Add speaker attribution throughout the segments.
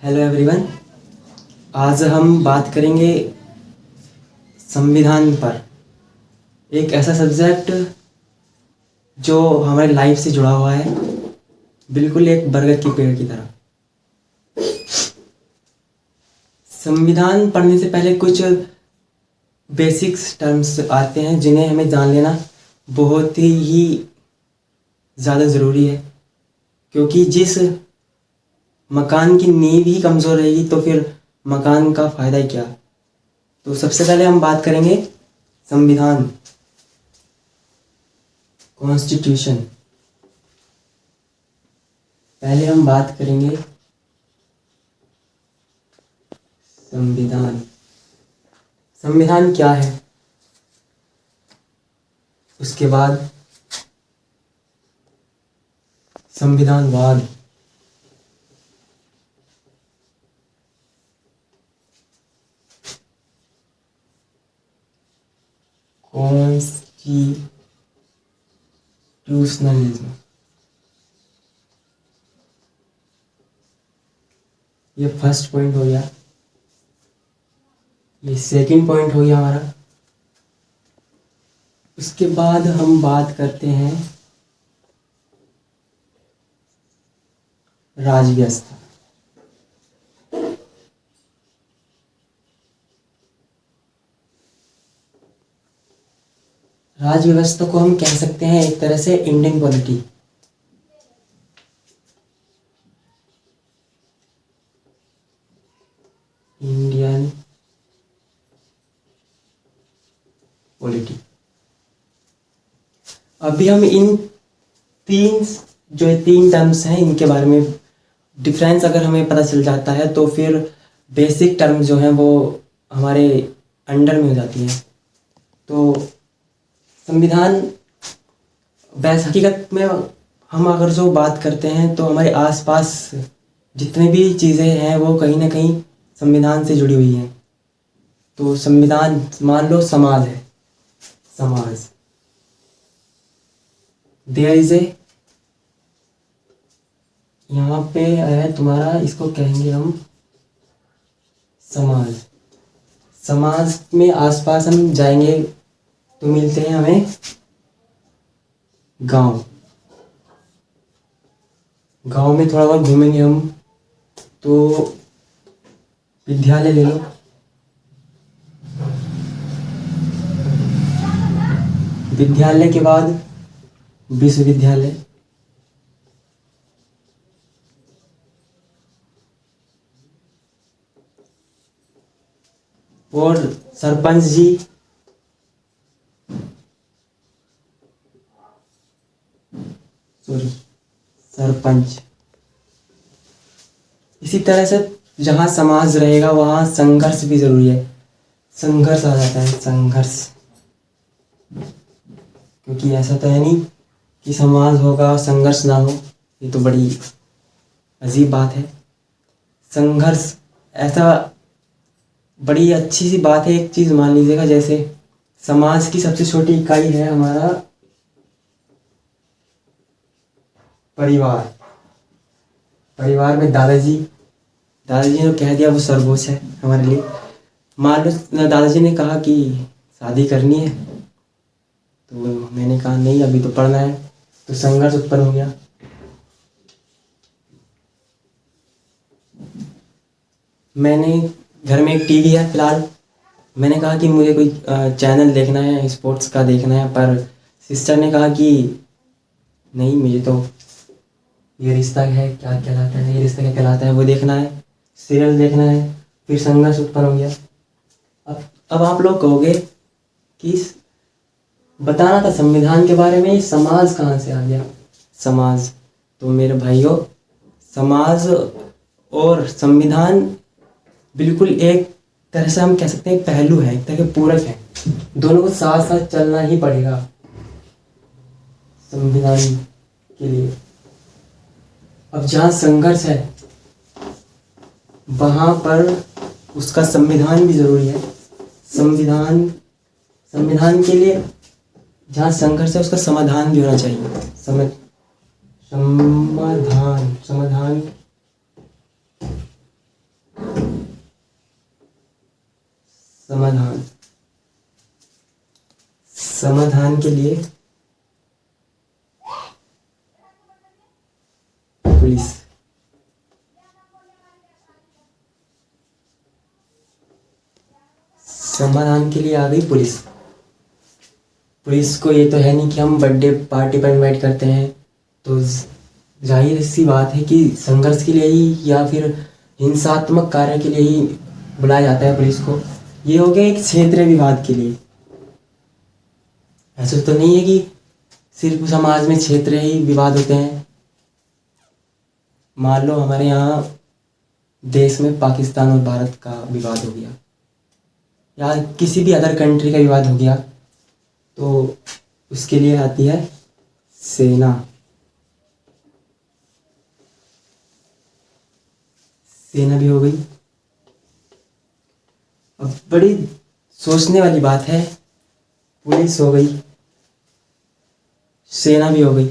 Speaker 1: Hello everyone. आज हम बात करेंगे संविधान पर। एक ऐसा सब्जेक्ट जो हमारी लाइफ से जुड़ा हुआ है, बिल्कुल एक बरगद के पेड़ की तरह। संविधान पढ़ने से पहले कुछ बेसिक्स टर्म्स आते हैं जिन्हें हमें जान लेना बहुत ही ज़्यादा ज़रूरी है, क्योंकि जिस मकान की नींव ही कमज़ोर रहेगी तो फिर मकान का फ़ायदा ही क्या। तो सबसे पहले हम बात करेंगे संविधान, कॉन्स्टिट्यूशन। पहले हम बात करेंगे संविधान। संविधान क्या है, उसके बाद संविधानवाद, कॉन्स्टिट्यूशनलिज्म। ये फर्स्ट पॉइंट हो गया। ये सेकंड पॉइंट हो गया हमारा। उसके बाद हम बात करते हैं राज्य व्यवस्था। राज्य व्यवस्था को हम कह सकते हैं एक तरह से इंडियन पॉलिटी। Indian polity. अभी हम इन तीन टर्म्स हैं, इनके बारे में डिफरेंस अगर हमें पता चल जाता है तो फिर बेसिक टर्म्स जो हैं वो हमारे अंडर में हो जाती हैं। तो संविधान वैसे हकीकत में हम अगर जो बात करते हैं तो हमारे आसपास जितने भी चीज़ें हैं वो कहीं ना कहीं संविधान से जुड़ी हुई हैं। तो संविधान मान लो समाज है, समाज, देयर इज ए, यहाँ पे है तुम्हारा, इसको कहेंगे हम समाज। समाज में आसपास हम जाएंगे तो मिलते हैं हमें गांव। गांव में थोड़ा बहुत घूमेंगे हम तो विद्यालय ले लो, विद्यालय के बाद विश्वविद्यालय, और सरपंच जी, सरपंच। इसी तरह से जहाँ समाज रहेगा वहाँ संघर्ष भी जरूरी है। संघर्ष आ जाता है, संघर्ष, क्योंकि ऐसा तो है नहीं कि समाज होगा संघर्ष ना हो, ये तो बड़ी अजीब बात है। संघर्ष ऐसा बड़ी अच्छी सी बात है। एक चीज़ मान लीजिएगा, जैसे समाज की सबसे छोटी इकाई है हमारा परिवार। परिवार में दादाजी ने कह दिया वो सर्वोच्च है हमारे लिए। मान लो दादाजी ने कहा कि शादी करनी है, तो मैंने कहा नहीं अभी तो पढ़ना है, तो संघर्ष उत्पन्न हो गया। मैंने घर में एक टीवी है फिलहाल, मैंने कहा कि मुझे कोई चैनल देखना है, स्पोर्ट्स का देखना है, पर सिस्टर ने कहा कि नहीं मुझे तो ये रिश्ता है क्या कहलाता है, ये रिश्ता क्या कहलाता है वो देखना है, सीरियल देखना है। फिर संघर्ष उत्पन्न हो गया। अब आप लोग कहोगे कि बताना था संविधान के बारे में, समाज कहाँ से आ गया समाज। तो मेरे भाइयों, समाज और संविधान बिल्कुल एक तरह से हम कह सकते हैं पहलू है, एक तरह के पूरक है। दोनों को साथ साथ चलना ही पड़ेगा संविधान के लिए। अब जहाँ संघर्ष है वहाँ पर उसका संविधान भी जरूरी है। संविधान के लिए जहाँ संघर्ष है उसका समाधान भी होना चाहिए। समाधान समाधान के लिए पुलिस। समाधान के लिए आ गई पुलिस। पुलिस को ये तो है नहीं कि हम बर्थडे पार्टी पर इनवाइट करते हैं, तो जाहिर सी बात है कि संघर्ष के लिए ही या फिर हिंसात्मक कार्य के लिए ही बुलाया जाता है पुलिस को। ये हो गया एक क्षेत्रीय विवाद के लिए। ऐसा तो नहीं है कि सिर्फ समाज में क्षेत्रीय ही विवाद होते हैं। मान लो हमारे यहाँ देश में पाकिस्तान और भारत का विवाद हो गया या किसी भी अदर कंट्री का विवाद हो गया, तो उसके लिए आती है सेना। सेना भी हो गई। अब बड़ी सोचने वाली बात है, पुलिस हो गई, सेना भी हो गई,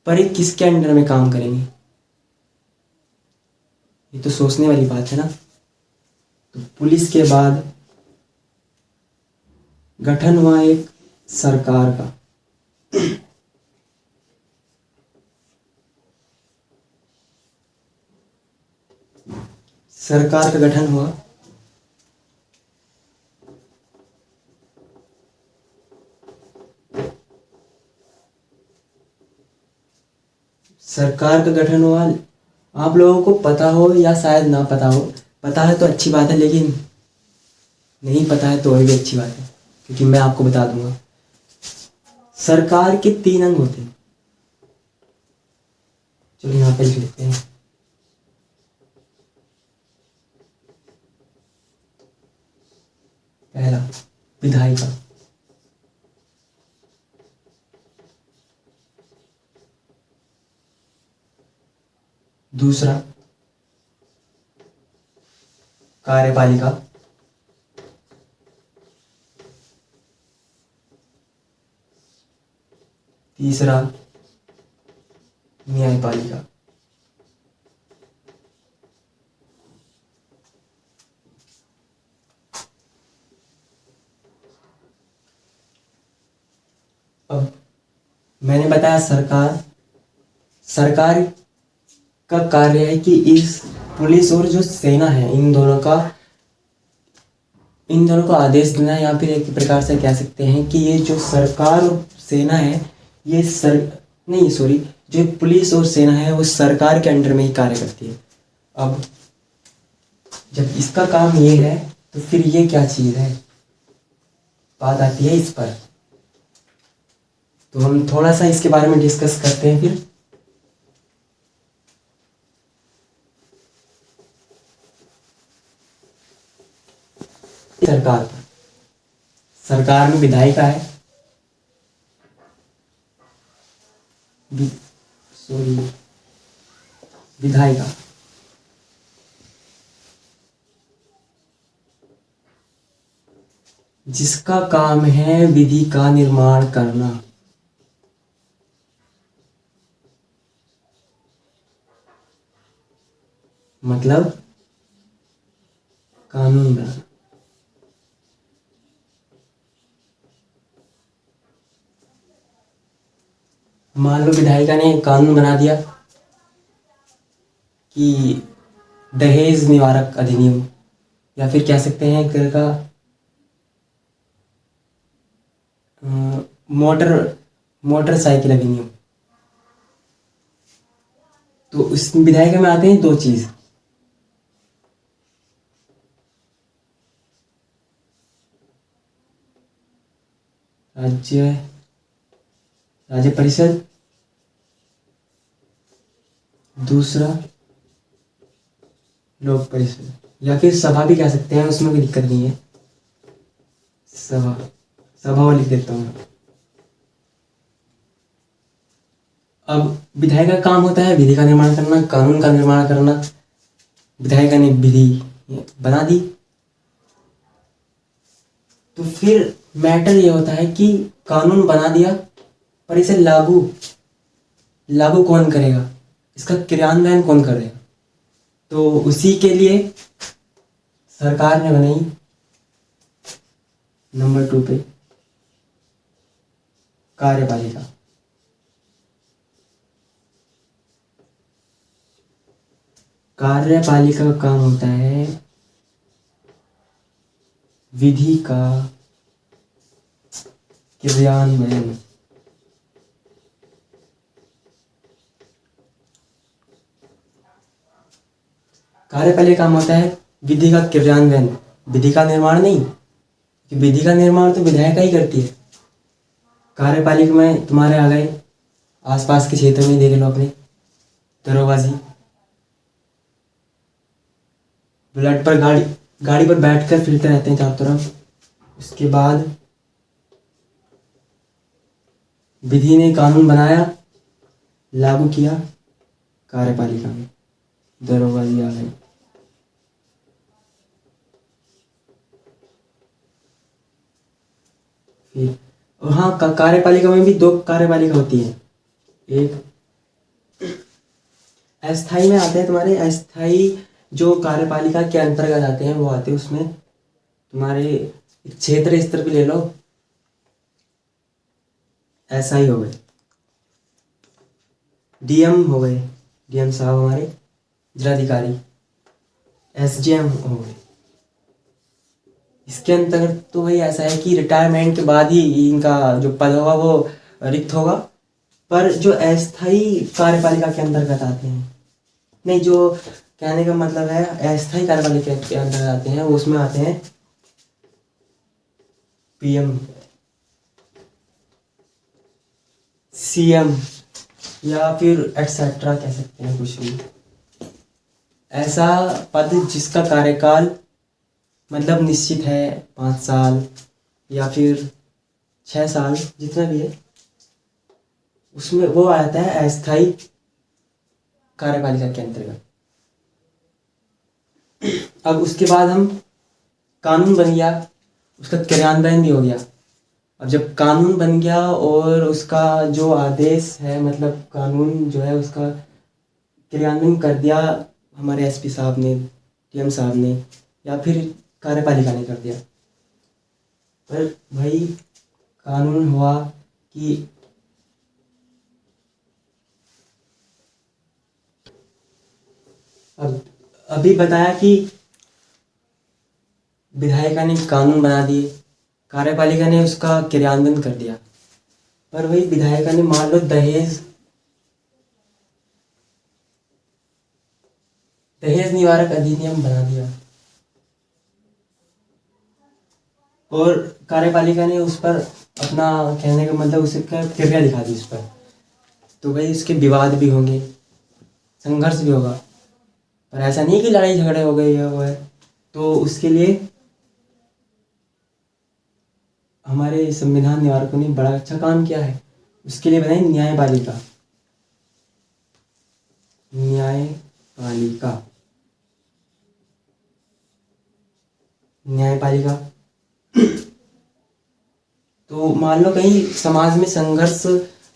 Speaker 1: पर ये किसके अंडर में काम करेंगे? ये तो सोचने वाली बात है ना। तो पुलिस के बाद गठन हुआ एक सरकार का। सरकार का गठन हुआ। सरकार का गठन हुआ। आप लोगों को पता हो या शायद ना पता हो, पता है तो अच्छी बात है, लेकिन नहीं पता है तो भी अच्छी बात है, क्योंकि मैं आपको बता दूंगा। सरकार के 3 अंग होते हैं। चलो यहाँ पे लिख लेते हैं। पहला विधायिका, दूसरा कार्यपालिका, तीसरा न्यायपालिका। अब मैंने बताया सरकार का कार्य है कि इस पुलिस और जो सेना है, इन दोनों को आदेश देना, या फिर एक प्रकार से कह सकते हैं कि ये जो सरकार और सेना है, ये जो पुलिस और सेना है वो सरकार के अंडर में ही कार्य करती है। अब जब इसका काम ये है तो फिर ये क्या चीज है, बात आती है इस पर। तो हम थोड़ा सा इसके बारे में डिस्कस करते हैं फिर। सरकार में विधायिका है, विधायिका, जिसका काम है विधि का निर्माण करना। मतलब कानून बनाना। मान लो विधायिका ने कानून बना दिया कि दहेज निवारक अधिनियम, या फिर कह सकते हैं एक तरह का मोटरसाइकिल अधिनियम। तो उस विधायिका में आते हैं 2 चीज, राज्य परिषद, दूसरा लोक परिषद, या फिर सभा भी कह सकते हैं, उसमें कोई दिक्कत नहीं है। सभा लिख देता हूँ। अब विधायिका का काम होता है विधि का निर्माण करना, कानून का निर्माण करना। विधायिका ने विधि बना दी, तो फिर मैटर ये होता है कि कानून बना दिया, पर इसे लागू कौन करेगा, इसका क्रियान्वयन कौन करेगा? तो उसी के लिए सरकार ने बनाई नंबर 2 पे कार्यपालिका। कार्यपालिका का काम होता है विधि का क्रियान्वयन। कार्यपालिका काम होता है विधि का क्रियान्वयन, विधि का निर्माण नहीं, कि विधि का निर्माण तो विधायिका ही करती है। कार्यपालिका में तुम्हारे आ गए आसपास के क्षेत्र में देख लो, अपने दरोगाजी बुलेट पर गाड़ी पर बैठकर फिरते रहते हैं चारों तरफ। उसके बाद विधि ने कानून बनाया, लागू किया, कार्यपालिका में दरोगाजी आ गए। फिर और हाँ, कार्यपालिका में भी 2 कार्यपालिका होती है। एक अस्थाई में आते हैं तुम्हारे, अस्थाई जो कार्यपालिका के अंतर्गत आते हैं वो आते हैं उसमें तुम्हारे क्षेत्र स्तर पे ले लो, ऐसा ही हो गए, डीएम हो गए, डीएम साहब हमारे जिलाधिकारी, एसडीएम हो गए। इसके अंतर्गत तो वही ऐसा है कि रिटायरमेंट के बाद ही इनका जो पद होगा वो रिक्त होगा। पर जो अस्थायी कार्यपालिका के अंतर्गत आते हैं, नहीं, जो कहने का मतलब है अस्थायी कार्यपालिका के अंतर्गत आते हैं, वो उसमें आते हैं पीएम, सीएम या फिर एक्सेट्रा कह सकते हैं, कुछ भी ऐसा पद जिसका कार्यकाल मतलब निश्चित है 5 साल या फिर 6 साल, जितना भी है, उसमें वो आता है अस्थायी कार्यपालिका के अंतर्गत। अब उसके बाद हम कानून बन गया, उसका क्रियान्वयन भी हो गया। अब जब कानून बन गया और उसका जो आदेश है, मतलब कानून जो है उसका क्रियान्वयन कर दिया हमारे एसपी साहब ने, डीएम साहब ने, या फिर कार्यपालिका ने कर दिया। पर भाई कानून हुआ कि अब अभी बताया कि विधायिका ने कानून बना दिए, कार्यपालिका ने उसका क्रियान्वयन कर दिया। पर वही विधायिका ने मान लो दहेज निवारक अधिनियम बना दिया और कार्यपालिका ने उस पर अपना कहने का मतलब उसका क्रिया दिखा दी उस पर, तो भाई उसके विवाद भी होंगे, संघर्ष भी होगा। पर ऐसा नहीं कि लड़ाई झगड़े हो गए या वो है। तो उसके लिए हमारे संविधान निवारकों ने बड़ा अच्छा काम किया है। उसके लिए बनाई न्यायपालिका। न्यायपालिका न्यायपालिका तो मान लो कहीं समाज में संघर्ष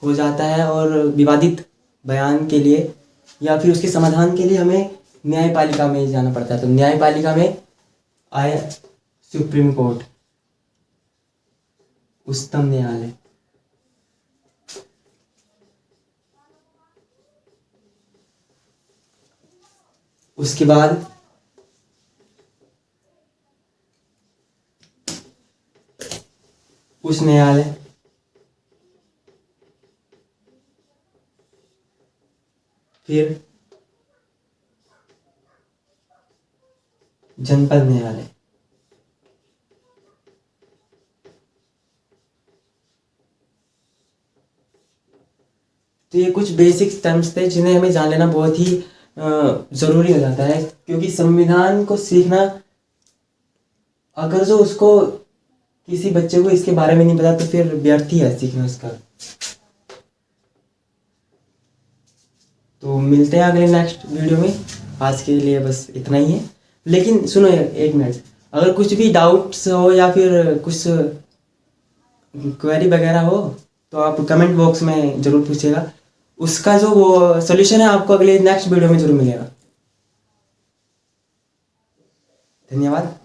Speaker 1: हो जाता है और विवादित बयान के लिए या फिर उसके समाधान के लिए हमें न्यायपालिका में जाना पड़ता है। तो न्यायपालिका में आए सुप्रीम कोर्ट, उच्चतम न्यायालय। उसके बाद उच्च न्यायालय, फिर जनपद न्यायालय। तो ये कुछ बेसिक टर्म्स थे जिन्हें हमें जान लेना बहुत ही ज़रूरी हो जाता है, क्योंकि संविधान को सीखना, अगर जो उसको किसी बच्चे को इसके बारे में नहीं पता तो फिर व्यर्थ ही है सीखना उसका। तो मिलते हैं अगले नेक्स्ट वीडियो में। आज के लिए बस इतना ही है। लेकिन सुनो एक मिनट, अगर कुछ भी डाउट्स हो या फिर कुछ क्वेरी वगैरह हो तो आप कमेंट बॉक्स में ज़रूर पूछिएगा। उसका जो वो सोल्यूशन है आपको अगले नेक्स्ट वीडियो में ज़रूर मिलेगा। धन्यवाद।